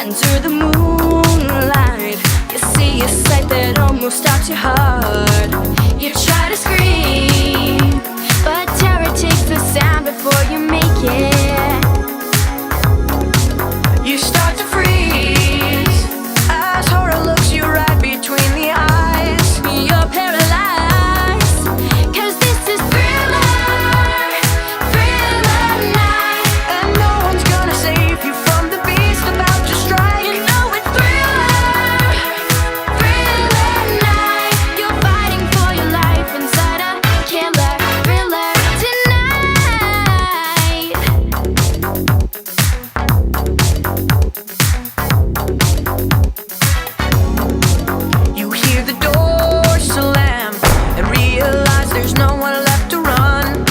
Under the moonlight, you see a sight that almost stops your heart. You try to scream, but terror takes the sound before you make it. You start to freeze as horror looks you right between the eyes. You're paralyzed, 'cause this is Thriller, Thriller night. And no one's gonna save you from the beast about to strike. You know it's Thriller, Thriller night. You're fighting for your life inside a killer thriller tonight. You hear the door slam and realize there's no one left to run.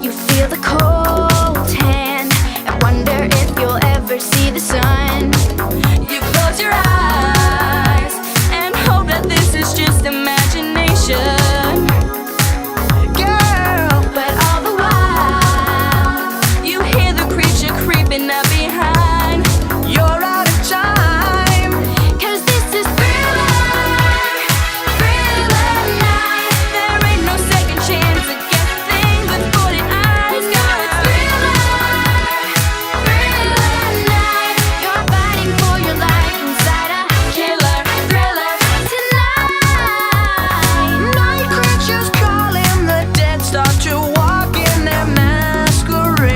You feel the cold hand and wonder if you'll ever see the sun. You close your eyes and hope that this is just imagination, girl. But all the while, you hear the creature creeping up behind. You're out of time, 'cause this is Thriller, Thriller night. There ain't no second chance to get the thing with 40 eyes. No, it's Thriller, Thriller night. You're fighting for your life inside a killer thriller tonight. Night creatures calling, the dead start to walk in their masquerade.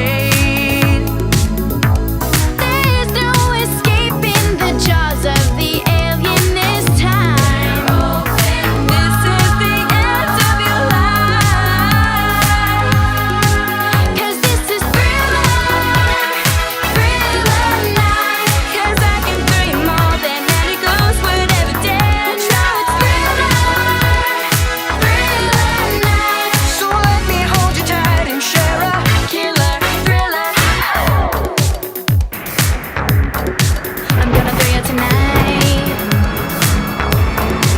There's no escaping the jaws of the alien this time. This is the end of your life, 'cause this is Thriller, Thriller night. 'Cause I can dream more than any ghost would ever dare. No, it's Thriller, Thriller night. So let me hold you tight and share a killer thriller. I'm gonna thrill you tonight.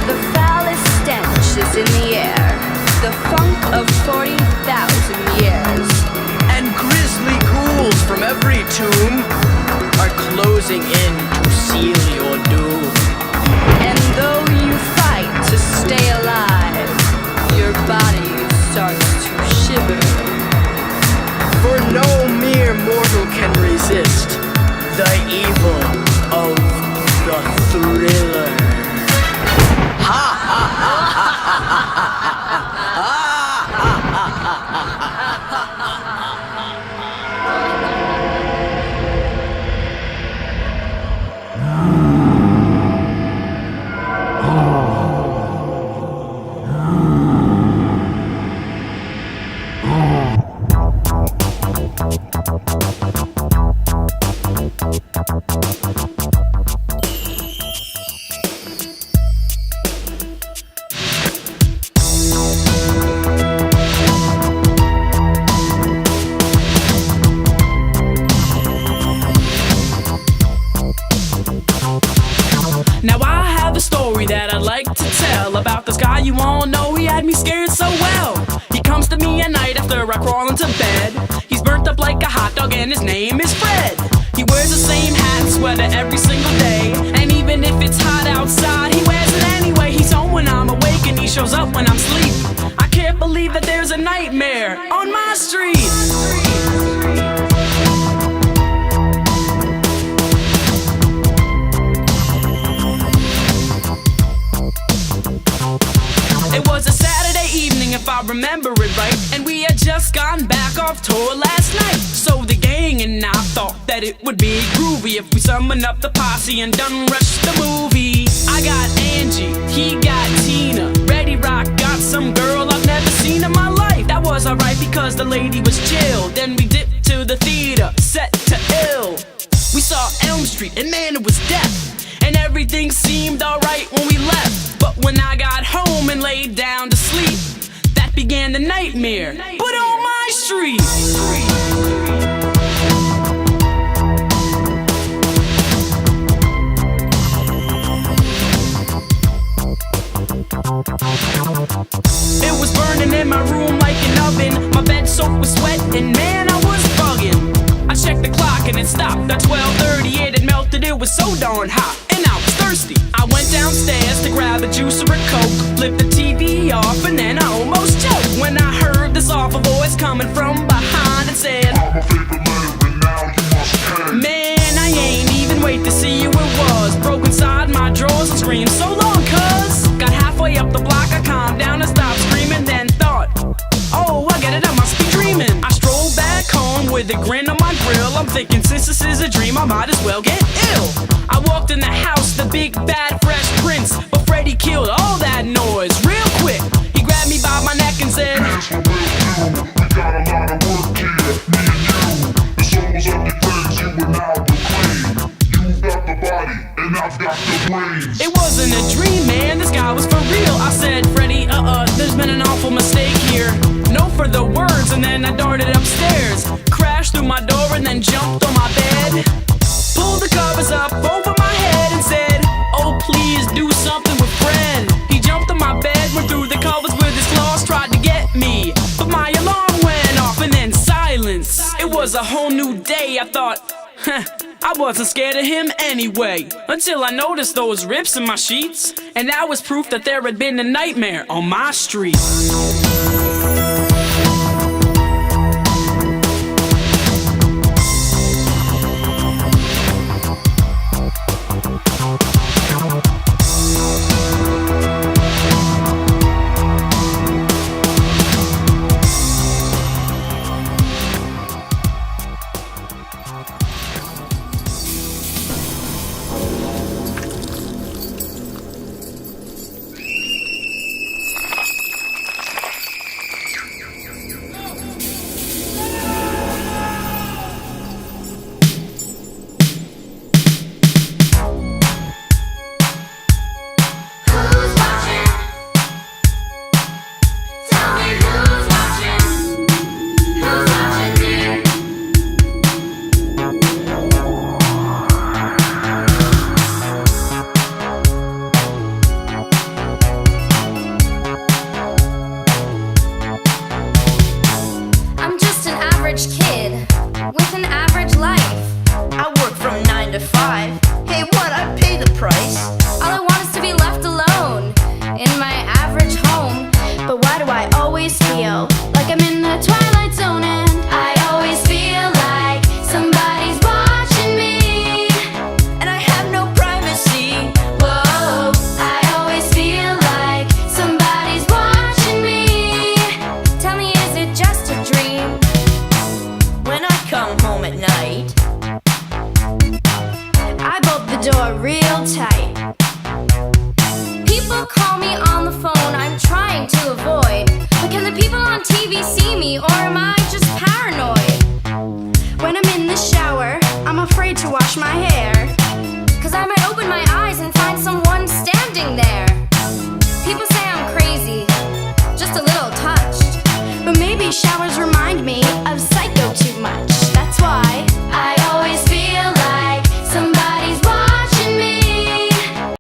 The foulest stench is in the air, the funk of 40,000 years. And grisly ghouls from every tomb are closing in to seal your doom. And though you fight to stay alive, your body starts to shiver. For no mere mortal can resist the evil of the thriller. Ha ha ha ha ha ha ha. Now I have a story that I'd like to tell about this guy you all know. He had me scared so well. He comes to me at night after I crawl into bed. He's burnt up like a hot dog and his name is Fred. He wears the same hat and sweater every single day, and even if it's hot outside, he wears it anyway. He's home when I'm awake and he shows up when I'm asleep. I can't believe that there's a nightmare on my street. It was a Saturday evening, if I remember it right, and we had just gotten back off tour last night. So the gang and I thought that it would be groovy if we summoned up the posse and done rushed the movie. I got Angie, he got Tina, Reddy Rock got some girl I've never seen in my life. That was alright because the lady was chill. Then we dipped to the theater, set to ill. We saw Elm Street and man, it was death, and everything seemed alright when we left. But when I got home and laid down to sleep, that began the nightmare, but on my street. It was burning in my room like an oven. My bed soaked with sweat and man, I was bugging. I checked the clock and it stopped at 12. so darn hot, and I was thirsty. I went downstairs to grab a juice or a Coke, flipped the TV off, and then I almost choked when I heard this awful voice coming from behind and said, I'm a favorite letter and now you must pay. man, I ain't even wait to see who it was. Broke inside my drawers and screamed so long, cuz got halfway up the block, I calmed down and stopped screaming, then thought, oh, I get it, I must be dreaming. I strolled back home with a grin on my grill. I'm thinking, since this is a dream, I might as well get ill. I walked in the house, the big bad fresh prince, but Freddy killed all that noise real quick. He grabbed me by my neck and said, Here's what we'll do. We got a lot of work here, me and you. The souls of your friends you will now proclaim. You've got the body and I've got the brains. it wasn't a dream, man, this guy was for real. I said, Freddy, there's been an awful mistake here. No further words, and then I darted upstairs, crashed through my door and then jumped on my bed, pulled the covers up over my head and said, oh please do something with Fred. He jumped on my bed, went through the covers with his claws, tried to get me, but my alarm went off and then silence. It was a whole new day. I thought, I wasn't scared of him anyway, until I noticed those rips in my sheets, and that was proof that there had been a nightmare on my street. Who's watching? Tell me who's watching? Who's watching me? I'm just an average kid with an average life. I work from 9 to 5. Hey, what? I pay the price. All I want is to be left alone in my average home. But why do I always feel like I'm in the twilight zone? And I always feel like somebody's watching me, And I have no privacy. whoa. I always feel like somebody's watching me. Tell me, is it just a dream? When I come home at night, I bolt the door real tight. People call me on the phone, I'm trying to avoid. But can the people on TV see me, or am I just paranoid? When I'm in the shower, I'm afraid to wash my hair, 'cause I might open my eyes and